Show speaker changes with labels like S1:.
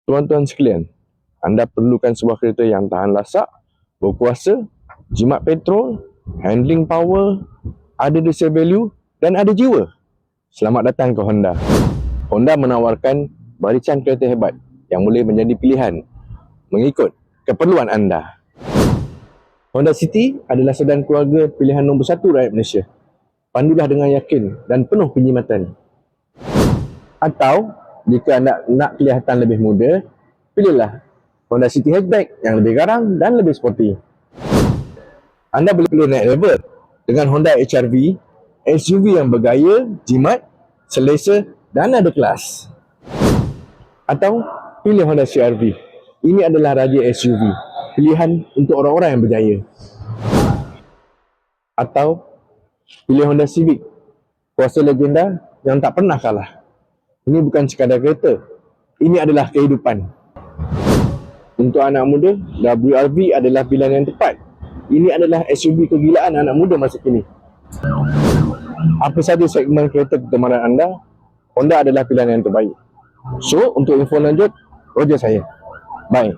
S1: Tuan-tuan sekalian, anda perlukan sebuah kereta yang tahan lasak, berkuasa, jimat petrol, handling power, ada resale value dan ada jiwa. Selamat datang ke Honda. Honda menawarkan barisan kereta hebat yang boleh menjadi pilihan mengikut keperluan anda. Honda City adalah sedan keluarga pilihan nombor 1 rakyat Malaysia. Pandulah dengan yakin dan penuh penjimatan. Atau jika anda nak kelihatan lebih muda, pilihlah Honda City Hatchback yang lebih garang dan lebih sporty. Anda boleh naik level dengan Honda HR-V, SUV yang bergaya, jimat, selesa dan ada kelas. Atau pilih Honda CR-V. Ini adalah raja SUV, pilihan untuk orang-orang yang berjaya. Atau pilih Honda Civic, kuasa legenda yang tak pernah kalah. Ini bukan sekadar kereta, ini adalah kehidupan. Untuk anak muda, WR-V adalah pilihan yang tepat. Ini adalah SUV kegilaan anak muda masa kini. Apa saja segmen kereta kegemaran anda, Honda adalah pilihan yang terbaik. So, untuk info lanjut, roger saya. Bye.